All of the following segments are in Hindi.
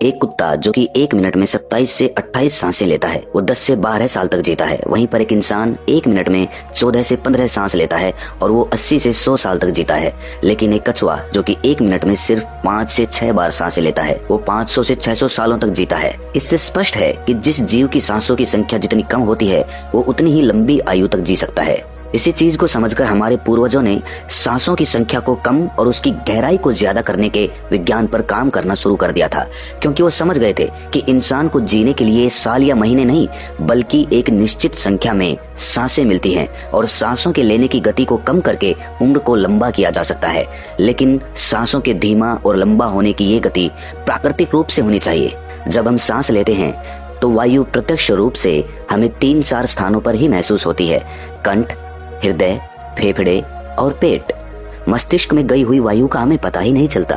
एक कुत्ता जो कि 1 मिनट में 27 से 28 सांसें लेता है वो 10 से 12 साल तक जीता है। वहीं पर एक इंसान 1 मिनट में 14 से 15 सांस लेता है और वो 80 से 100 साल तक जीता है। लेकिन एक कछुआ जो कि 1 मिनट में सिर्फ 5 से 6 बार सांसें लेता है वो 500 से 600 सालों तक जीता है। इससे स्पष्ट है कि जिस जीव की सांसों की संख्या जितनी कम होती है वो उतनी ही लंबी आयु तक जी सकता है। इसी चीज को समझकर हमारे पूर्वजों ने सांसों की संख्या को कम और उसकी गहराई को ज्यादा करने के विज्ञान पर काम करना शुरू कर दिया था, क्योंकि वो समझ गए थे कि इंसान को जीने के लिए साल या महीने नहीं बल्कि एक निश्चित संख्या में सांसें मिलती हैं और सांसों के लेने की गति को कम करके उम्र को लंबा किया जा सकता है। लेकिन सांसों के धीमा और लंबा होने की ये गति प्राकृतिक रूप से होनी चाहिए। जब हम सांस लेते हैं तो वायु प्रत्यक्ष रूप से हमें 3-4 स्थानों पर ही महसूस होती है: कंठ, हृदय, फेफड़े और पेट। मस्तिष्क में गई हुई वायु का हमें पता ही नहीं चलता।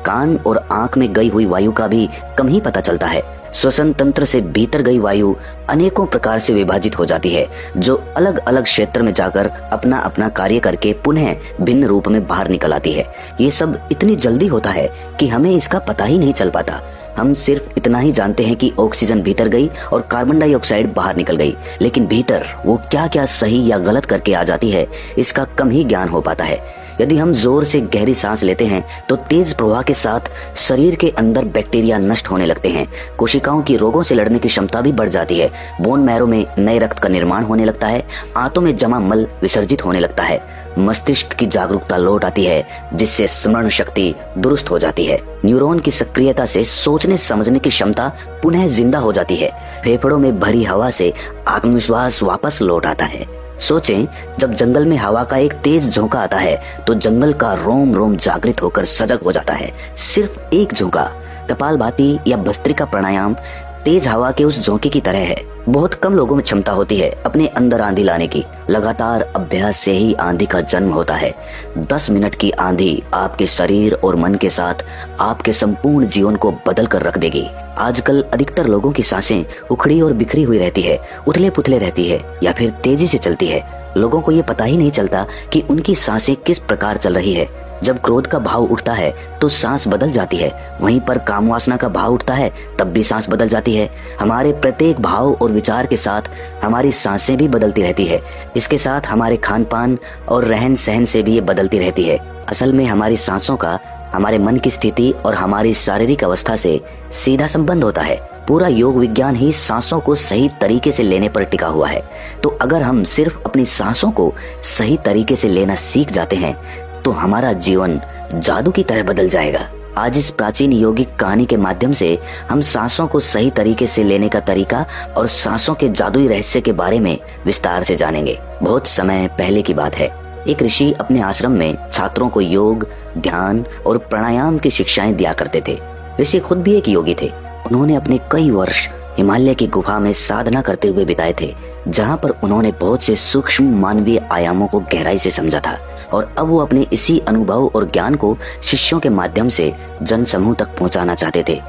कान और आंख में गई हुई वायु का भी कम ही पता चलता है। श्वसन तंत्र से भीतर गई वायु अनेकों प्रकार से विभाजित हो जाती है, जो अलग अलग क्षेत्र में जाकर अपना अपना कार्य करके पुनः भिन्न रूप में बाहर निकल आती है। ये सब इतनी जल्दी होता है कि हमें इसका पता ही नहीं चल पाता। हम सिर्फ इतना ही जानते हैं कि ऑक्सीजन भीतर गई और कार्बन डाइऑक्साइड बाहर निकल गई, लेकिन भीतर वो क्या क्या सही या गलत करके आ जाती है इसका कम ही ज्ञान हो पाता है। यदि हम जोर से गहरी सांस लेते हैं तो तेज प्रवाह के साथ शरीर के अंदर बैक्टीरिया नष्ट होने लगते हैं। कोशिकाओं की रोगों से लड़ने की क्षमता भी बढ़ जाती है। बोन मैरो में नए रक्त का निर्माण होने लगता है। आंतों में जमा मल विसर्जित होने लगता है। मस्तिष्क की जागरूकता लौट आती है, जिससे स्मरण शक्ति दुरुस्त हो जाती है। न्यूरॉन की सक्रियता से सोचने समझने की क्षमता पुनः जिंदा हो जाती है। फेफड़ों में भरी हवा से आत्मविश्वास वापस लौट आता है। सोचें, जब जंगल में हवा का एक तेज झोंका आता है तो जंगल का रोम रोम जागृत होकर सजग हो जाता है। सिर्फ एक झोंका। कपालभाति या भस्त्रिका प्राणायाम तेज हवा के उस झोंके की तरह है। बहुत कम लोगों में क्षमता होती है अपने अंदर आंधी लाने की। लगातार अभ्यास से ही आंधी का जन्म होता है। 10 मिनट की आंधी आपके शरीर और मन के साथ आपके संपूर्ण जीवन को बदल कर रख देगी। आजकल अधिकतर लोगों की सांसें उखड़ी और बिखरी हुई रहती है, उथले पुथले रहती है या फिर तेजी से चलती है। लोगों को ये पता ही नहीं चलता कि उनकी सांसें किस प्रकार चल रही है। जब क्रोध का भाव उठता है तो सांस बदल जाती है, वहीं पर काम वासना का भाव उठता है तब भी सांस बदल जाती है। हमारे प्रत्येक भाव और विचार के साथ हमारी सांसें भी बदलती रहती है। इसके साथ हमारे खान पान और रहन सहन से भी ये बदलती रहती है। असल में हमारी सांसों का हमारे मन की स्थिति और हमारी शारीरिक अवस्था से सीधा संबंध होता है। पूरा योग विज्ञान ही सांसों को सही तरीके से लेने पर टिका हुआ है। तो अगर हम सिर्फ अपनी सांसों को सही तरीके से लेना सीख जाते हैं तो हमारा जीवन जादू की तरह बदल जाएगा। आज इस प्राचीन यौगिक कहानी के माध्यम से हम सांसों को सही तरीके से लेने का तरीका और सांसों के जादुई रहस्य के बारे में विस्तार से जानेंगे। बहुत समय पहले की बात है। एक ऋषि अपने आश्रम में छात्रों को योग, ध्यान और प्राणायाम की शिक्षाएं दिया करते थे। ऋषि खुद भी एक योगी थे। उन्होंने अपने कई वर्ष हिमालय की गुफा में साधना करते हुए बिताए थे, जहां पर उन्होंने बहुत से सूक्ष्म मानवीय आयामों को गहराई से समझा था और अब वो अपने इसी अनुभव और ज्ञान को शिष्यों के माध्यम से जन समूह तक पहुंचाना चाहते थे।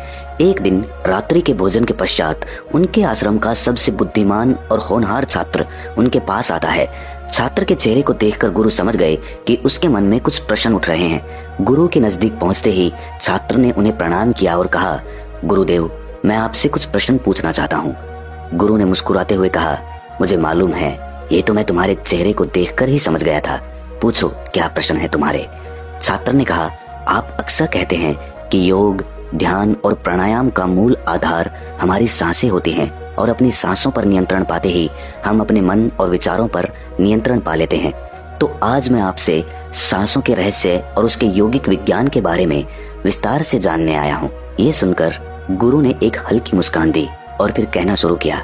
एक दिन रात्रि के भोजन के पश्चात उनके आश्रम का सबसे बुद्धिमान और होनहार छात्र उनके पास आता है। छात्र के चेहरे को देखकर गुरु समझ गए कि उसके मन में कुछ प्रश्न उठ रहे हैं। गुरु के नजदीक पहुंचते ही छात्र ने उन्हें प्रणाम किया और कहा, गुरुदेव, मैं आपसे कुछ प्रश्न पूछना चाहता हूँ। गुरु ने मुस्कुराते हुए कहा, मुझे मालूम है, ये तो मैं तुम्हारे चेहरे को देखकर ही समझ गया था। पूछो, क्या प्रश्न है तुम्हारे? छात्र ने कहा, आप अक्सर कहते हैं कि योग, ध्यान और प्राणायाम का मूल आधार हमारी सांसें होती हैं और अपनी सांसों पर नियंत्रण पाते ही हम अपने मन और विचारों पर नियंत्रण पा लेते हैं। तो आज मैं आपसे सांसों के रहस्य और उसके यौगिक विज्ञान के बारे में विस्तार से जानने आया हूँ। ये सुनकर गुरु ने एक हल्की मुस्कान दी और फिर कहना शुरू किया,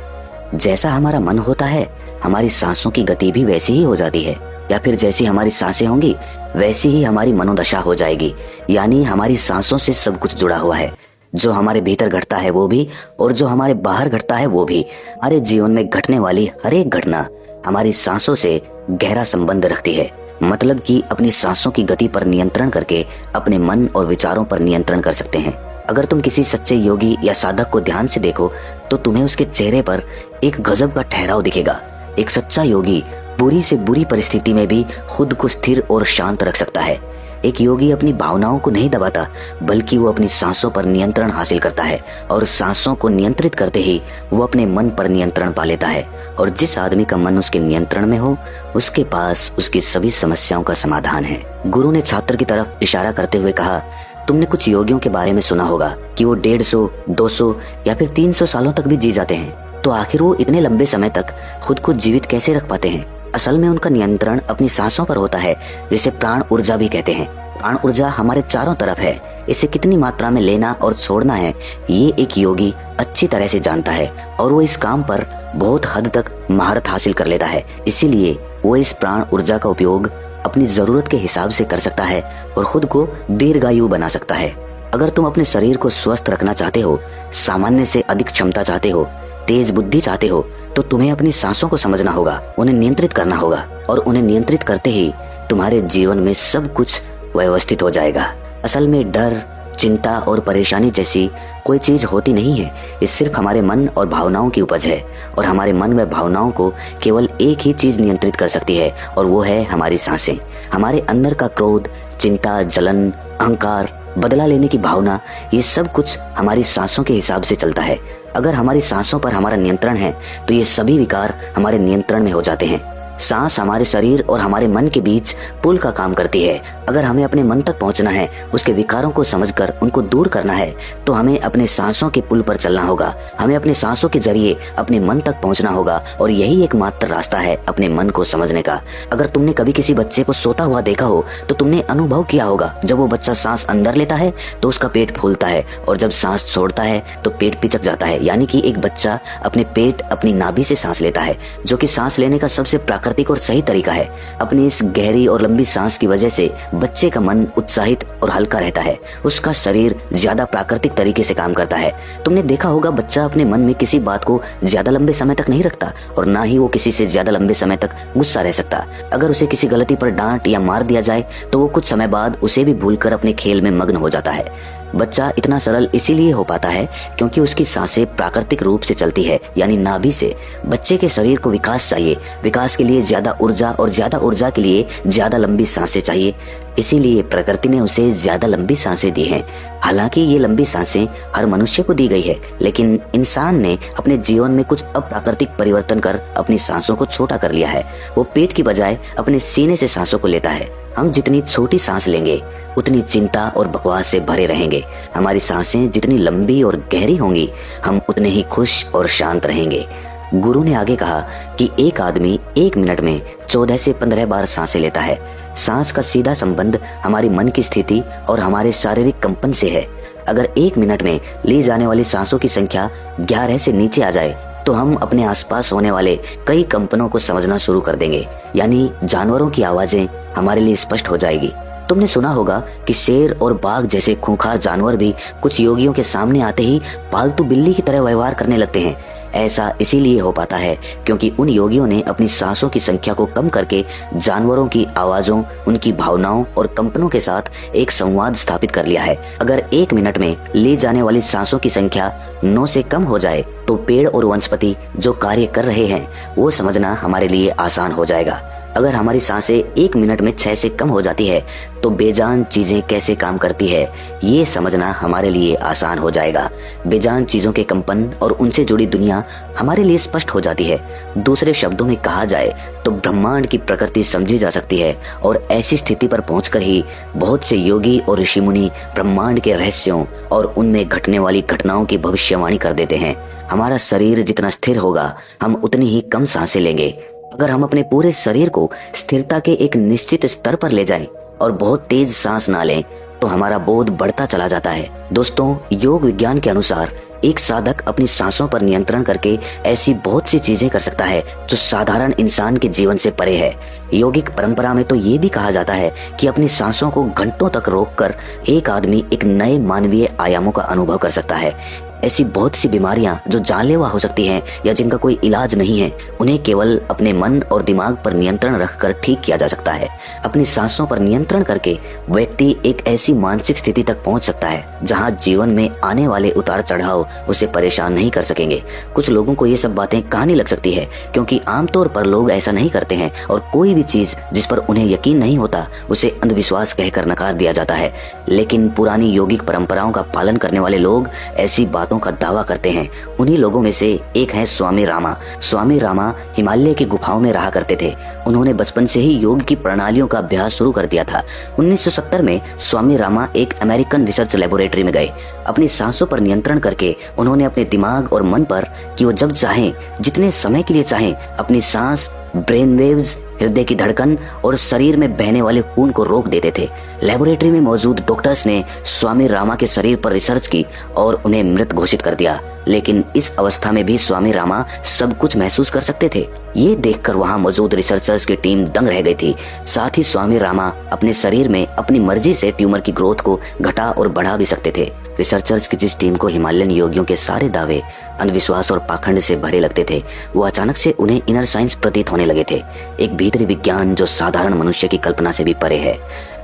जैसा हमारा मन होता है हमारी सांसों की गति भी वैसी ही हो जाती है, या फिर जैसी हमारी सांसें होंगी वैसी ही हमारी मनोदशा हो जाएगी। यानी हमारी सांसों से सब कुछ जुड़ा हुआ है। जो हमारे भीतर घटता है वो भी और जो हमारे बाहर घटता है वो भी। हमारे जीवन में घटने वाली हर एक घटना हमारी सांसों से गहरा संबंध रखती है। मतलब कि अपनी सांसों की गति पर नियंत्रण करके अपने मन और विचारों पर नियंत्रण कर सकते हैं। अगर तुम किसी सच्चे योगी या साधक को ध्यान से देखो तो तुम्हें उसके चेहरे पर एक गजब का ठहराव दिखेगा। एक सच्चा योगी बुरी से बुरी परिस्थिति में भी खुद को स्थिर और शांत रख सकता है। एक योगी अपनी भावनाओं को नहीं दबाता, बल्कि वो अपनी सांसों पर नियंत्रण हासिल करता है और सांसों को नियंत्रित करते ही वो अपने मन पर नियंत्रण पा लेता है। और जिस आदमी का मन उसके नियंत्रण में हो, उसके पास उसकी सभी समस्याओं का समाधान है। गुरु ने छात्र की तरफ इशारा करते हुए कहा, तुमने कुछ योगियों के बारे में सुना होगा कि वो 150, 200 या फिर 300 सालों तक भी जी जाते हैं। तो आखिर वो इतने लंबे समय तक खुद को जीवित कैसे रख पाते हैं? असल में उनका नियंत्रण अपनी सांसों पर होता है, जिसे प्राण ऊर्जा भी कहते हैं। प्राण ऊर्जा हमारे चारों तरफ है, इसे कितनी मात्रा में लेना और छोड़ना है, ये एक योगी अच्छी तरह से जानता है और वो इस काम पर बहुत हद तक महारत हासिल कर लेता है। इसीलिए वो इस प्राण ऊर्जा का उपयोग अपनी जरूरत के हिसाब से कर सकता है और खुद को दीर्घायु बना सकता है। अगर तुम अपने शरीर को स्वस्थ रखना चाहते हो, सामान्य से अधिक क्षमता चाहते हो, तेज बुद्धि चाहते हो, तो तुम्हें अपनी सांसों को समझना होगा, उन्हें नियंत्रित करना होगा और उन्हें नियंत्रित करते ही तुम्हारे जीवन में सब कुछ व्यवस्थित हो जाएगा। असल में डर, चिंता और परेशानी जैसी कोई चीज होती नहीं है, ये सिर्फ हमारे मन और भावनाओं की उपज है और हमारे मन व भावनाओं को केवल एक ही चीज नियंत्रित कर सकती है और वो है हमारी सांसें। हमारे अंदर का क्रोध, चिंता, जलन, अहंकार, बदला लेने की भावना, ये सब कुछ हमारी सांसों के हिसाब से चलता है। अगर हमारी सांसों पर हमारा नियंत्रण है तो ये सभी विकार हमारे नियंत्रण में हो जाते हैं। सांस हमारे शरीर और हमारे मन के बीच पुल का काम करती है। अगर हमें अपने मन तक पहुंचना है, उसके विकारों को समझकर उनको दूर करना है, तो हमें अपने सांसों के पुल पर चलना होगा। हमें अपने सांसों के जरिए अपने मन तक पहुंचना होगा और यही एकमात्र रास्ता है अपने मन को समझने का। अगर तुमने कभी किसी बच्चे को सोता हुआ देखा हो तो तुमने अनुभव किया होगा, जब वो बच्चा सांस अंदर लेता है तो उसका पेट फूलता है और जब सांस छोड़ता है तो पेट पिचक जाता है। यानी कि एक बच्चा अपने पेट, अपनी नाभि से सांस लेता है, जो कि सांस लेने का सबसे प्राकृतिक और सही तरीका है। अपनी इस गहरी और लंबी सांस की वजह से बच्चे का मन उत्साहित और हल्का रहता है, उसका शरीर ज्यादा प्राकृतिक तरीके से काम करता है। तुमने देखा होगा, बच्चा अपने मन में किसी बात को ज्यादा लंबे समय तक नहीं रखता और ना ही वो किसी से ज्यादा लंबे समय तक गुस्सा रह सकता। अगर उसे किसी गलती पर डांट या मार दिया जाए तो वो कुछ समय बाद उसे भी भूलकर अपने खेल में मग्न हो जाता है। बच्चा इतना सरल इसीलिए हो पाता है क्योंकि उसकी सांसें प्राकृतिक रूप से चलती है, यानी नाभि से। बच्चे के शरीर को विकास चाहिए, विकास के लिए ज्यादा ऊर्जा और ज्यादा ऊर्जा के लिए ज्यादा लंबी सांसें चाहिए। इसीलिए प्रकृति ने उसे ज्यादा लंबी सांसें दी हैं। हालांकि ये लंबी सांसें हर मनुष्य को दी गई है, लेकिन इंसान ने अपने जीवन में कुछ अप्राकृतिक परिवर्तन कर अपनी सांसों को छोटा कर लिया है। वो पेट की बजाय अपने सीने से सांसों को लेता है। हम जितनी छोटी सांस लेंगे उतनी चिंता और बकवास से भरे रहेंगे। हमारी सांसें जितनी लंबी और गहरी होंगी, हम उतने ही खुश और शांत रहेंगे। गुरु ने आगे कहा कि एक आदमी 1 मिनट में 14 से 15 बार सांसें लेता है। सांस का सीधा संबंध हमारी मन की स्थिति और हमारे शारीरिक कंपन से है। अगर 1 मिनट में ली जाने वाली सांसों की संख्या 11 से नीचे आ जाए तो हम अपने आसपास होने वाले कई कंपनों को समझना शुरू कर देंगे, यानी जानवरों की आवाजें हमारे लिए स्पष्ट हो जाएगी। तुमने सुना होगा कि शेर और बाघ जैसे खूंखार जानवर भी कुछ योगियों के सामने आते ही पालतू बिल्ली की तरह व्यवहार करने लगते हैं। ऐसा इसीलिए हो पाता है क्योंकि उन योगियों ने अपनी सांसों की संख्या को कम करके जानवरों की आवाजों, उनकी भावनाओं और कंपनों के साथ एक संवाद स्थापित कर लिया है। अगर 1 मिनट में ली जाने वाली सांसों की संख्या 9 से कम हो जाए तो पेड़ और वनस्पति जो कार्य कर रहे हैं वो समझना हमारे लिए आसान हो जाएगा। अगर हमारी सांसें 1 मिनट में 6 से कम हो जाती है तो बेजान चीजें कैसे काम करती है ये समझना हमारे लिए आसान हो जाएगा। बेजान चीजों के कंपन और उनसे जुड़ी दुनिया हमारे लिए स्पष्ट हो जाती है। दूसरे शब्दों में कहा जाए तो ब्रह्मांड की प्रकृति समझी जा सकती है और ऐसी स्थिति पर पहुंचकर ही बहुत से योगी और ऋषि मुनि ब्रह्मांड के रहस्यों और उनमें घटने वाली घटनाओं की भविष्यवाणी कर देते हैं। हमारा शरीर जितना स्थिर होगा, हम उतनी ही कम सांसें लेंगे। अगर हम अपने पूरे शरीर को स्थिरता के एक निश्चित स्तर पर ले जाएं और बहुत तेज सांस ना लें तो हमारा बोध बढ़ता चला जाता है। दोस्तों, योग विज्ञान के अनुसार एक साधक अपनी सांसों पर नियंत्रण करके ऐसी बहुत सी चीजें कर सकता है जो साधारण इंसान के जीवन से परे है। योगिक परंपरा में तो ये भी कहा जाता है कि अपनी सांसों को घंटों तक रोककर एक आदमी एक नए मानवीय आयामों का अनुभव कर सकता है। ऐसी बहुत सी बीमारियां जो जानलेवा हो सकती हैं या जिनका कोई इलाज नहीं है, उन्हें केवल अपने मन और दिमाग पर नियंत्रण रखकर ठीक किया जा सकता है। अपनी सांसों पर नियंत्रण करके व्यक्ति एक ऐसी मानसिक स्थिति तक पहुंच सकता है जहां जीवन में आने वाले उतार चढ़ाव उसे परेशान नहीं कर सकेंगे। कुछ लोगों को ये सब बातें कहानी लग सकती है, क्योंकि आमतौर पर लोग ऐसा नहीं करते हैं और कोई भी चीज जिस पर उन्हें यकीन नहीं होता उसे अंधविश्वास कहकर नकार दिया जाता है। लेकिन पुरानी योगिक परंपराओं का पालन करने वाले लोग ऐसी बातों का दावा करते हैं। उन्हीं लोगों में से एक है स्वामी रामा। स्वामी रामा हिमालय की गुफाओं में रहा करते थे। उन्होंने बचपन से ही योग की प्रणालियों का अभ्यास शुरू कर दिया था। 1970 में स्वामी रामा एक अमेरिकन रिसर्च लेबोरेटरी में गए। अपनी सांसों पर नियंत्रण करके उन्होंने अपने दिमाग और मन पर कि वो जब चाहें, जितने समय के लिए चाहें, अपनी सांस, ब्रेन वेव्स, हृदय की धड़कन और शरीर में बहने वाले खून को रोक देते थे। लेबोरेटरी में मौजूद डॉक्टर्स ने स्वामी रामा के शरीर पर रिसर्च की और उन्हें मृत घोषित कर दिया। लेकिन इस अवस्था में भी स्वामी रामा सब कुछ महसूस कर सकते थे। ये देखकर वहां मौजूद रिसर्चर्स की टीम दंग रह गई थी। साथ ही स्वामी रामा अपने शरीर में अपनी मर्जी से ट्यूमर की ग्रोथ को घटा और बढ़ा भी सकते थे। रिसर्चर्स की जिस टीम को हिमालयन योगियों के सारे दावे अंधविश्वास और पाखंड से भरे लगते थे, वो अचानक से उन्हें इनर साइंस प्रतीत होने लगे थे, एक भीतरी विज्ञान जो साधारण मनुष्य की कल्पना से भी परे है।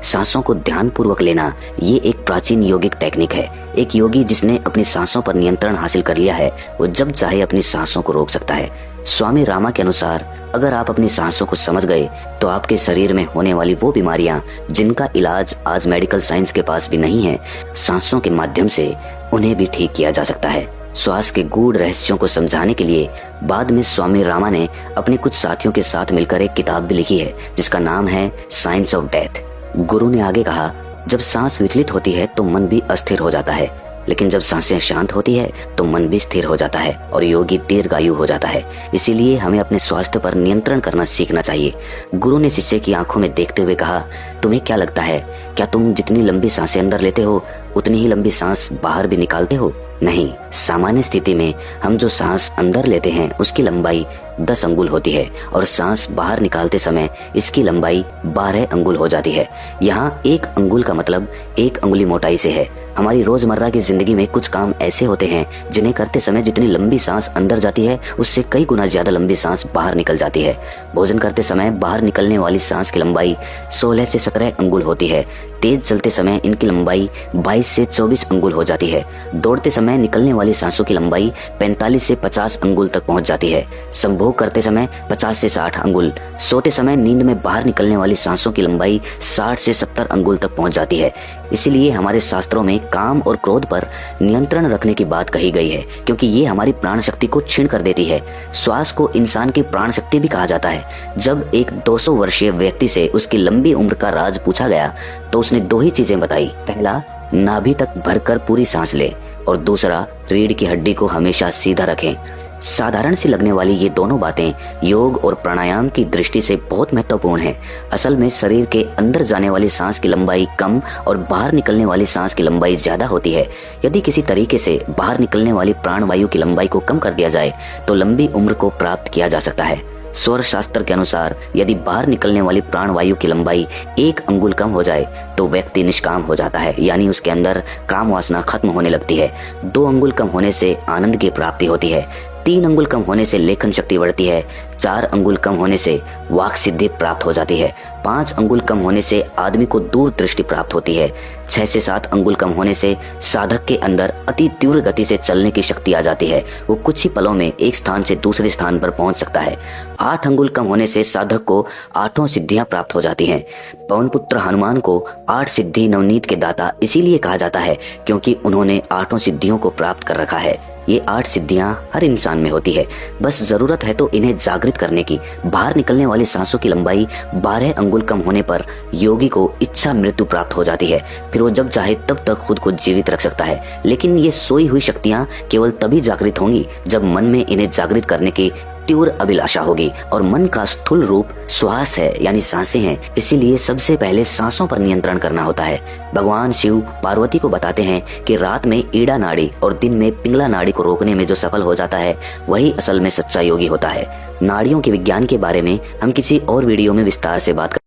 सांसों को ध्यानपूर्वक लेना ये एक प्राचीन योगिक टेक्निक है। एक योगी जिसने अपनी सांसों पर नियंत्रण हासिल कर लिया है, वो जब चाहे अपनी सांसों को रोक सकता है। स्वामी रामा के अनुसार अगर आप अपनी सांसों को समझ गए तो आपके शरीर में होने वाली वो बीमारियां जिनका इलाज आज मेडिकल साइंस के पास भी नहीं है, सांसों के माध्यम से उन्हें भी ठीक किया जा सकता है। श्वास के गूढ़ रहस्यों को समझाने के लिए बाद में स्वामी रामा ने अपने कुछ साथियों के साथ मिलकर एक किताब भी लिखी है जिसका नाम है साइंस ऑफ डेथ। गुरु ने आगे कहा, जब सांस विचलित होती है तो मन भी अस्थिर हो जाता है, लेकिन जब सांसें शांत होती है तो मन भी स्थिर हो जाता है और योगी दीर्घायु हो जाता है। इसीलिए हमें अपने स्वास्थ्य पर नियंत्रण करना सीखना चाहिए। गुरु ने शिष्य की आंखों में देखते हुए कहा, तुम्हें क्या लगता है, क्या तुम जितनी लंबी सांसें अंदर लेते हो उतनी ही लंबी सांस बाहर भी निकालते हो? नहीं, सामान्य स्थिति में हम जो सांस अंदर लेते हैं उसकी लंबाई 10 अंगुल होती है और सांस बाहर निकालते समय इसकी लंबाई 12 अंगुल हो जाती है। यहाँ 1 अंगुल का मतलब 1 अंगुली मोटाई से है। हमारी रोजमर्रा की जिंदगी में कुछ काम ऐसे होते हैं जिन्हें करते समय जितनी लंबी सांस अंदर जाती है उससे कई गुना ज्यादा लंबी सांस बाहर निकल जाती है। भोजन करते समय बाहर निकलने वाली सांस की लंबाई 16 से 17 अंगुल होती है। तेज चलते समय इनकी लंबाई 22 से 24 अंगुल हो जाती है। दौड़ते समय निकलने वाली सांसों की लंबाई 45 से 50 अंगुल तक पहुंच जाती है। संभोग करते समय 50 से 60 अंगुल। सोते समय नींद में बाहर निकलने वाली सांसों की लंबाई 60 से 70 अंगुल तक पहुंच जाती है। इसीलिए हमारे शास्त्रों में काम और क्रोध पर नियंत्रण रखने की बात कही गई है, क्योंकि ये हमारी प्राण शक्ति को छीन कर देती है। श्वास को इंसान की प्राण शक्ति भी कहा जाता है। जब एक 200 वर्षीय व्यक्ति से उसकी लंबी उम्र का राज पूछा गया तो उसने 2 ही चीजें बताई। पहला, नाभि तक भरकर पूरी सांस ले, और दूसरा, रीढ़ की हड्डी को हमेशा सीधा रखें। साधारण सी लगने वाली ये दोनों बातें योग और प्राणायाम की दृष्टि से बहुत महत्वपूर्ण है। असल में शरीर के अंदर जाने वाली सांस की लंबाई कम और बाहर निकलने वाली सांस की लंबाई ज्यादा होती है। यदि किसी तरीके से बाहर निकलने वाली प्राणवायु की लंबाई को कम कर दिया जाए तो लंबी उम्र को प्राप्त किया जा सकता है। स्वर शास्त्र के अनुसार यदि बाहर निकलने वाली प्राणवायु की लंबाई 1 अंगुल कम हो जाए तो व्यक्ति निष्काम हो जाता है, यानी उसके अंदर काम वासना खत्म होने लगती है। 2 अंगुल कम होने से आनंद की प्राप्ति होती है। 3 अंगुल कम होने से लेखन शक्ति बढ़ती है। 4 अंगुल कम होने से वाक सिद्धि प्राप्त हो जाती है। 5 अंगुल कम होने से आदमी को दूर दृष्टि प्राप्त होती है। 6 से 7 अंगुल कम होने से साधक के अंदर अति तीव्र गति से चलने की शक्ति आ जाती है। वो कुछ ही पलों में एक स्थान से दूसरे स्थान पर पहुंच सकता है। 8 अंगुल कम होने से साधक को 8 सिद्धियां प्राप्त हो जाती हैं। पवन पुत्र हनुमान को 8 सिद्धि नवनीत के दाता इसीलिए कहा जाता है क्योंकि उन्होंने 8 सिद्धियों को प्राप्त कर रखा है। ये 8 सिद्धियां हर इंसान में होती है, बस जरूरत है तो इन्हें जागृत करने की। बाहर निकलने वाली सांसों की लंबाई 12 अंगुल कम होने पर योगी को इच्छा मृत्यु प्राप्त हो जाती है। फिर वो जब चाहे तब तक खुद को जीवित रख सकता है। लेकिन ये सोई हुई शक्तियां केवल तभी जागृत होंगी जब मन में इन्हें जागृत करने की तीव्र अभिलाषा होगी, और मन का स्थूल रूप श्वास है, यानी सांसें हैं। इसीलिए सबसे पहले सांसों पर नियंत्रण करना होता है। भगवान शिव पार्वती को बताते हैं कि रात में ईड़ा नाड़ी और दिन में पिंगला नाड़ी को रोकने में जो सफल हो जाता है वही असल में सच्चा योगी होता है। नाड़ियों के विज्ञान के बारे में हम किसी और वीडियो में विस्तार से बात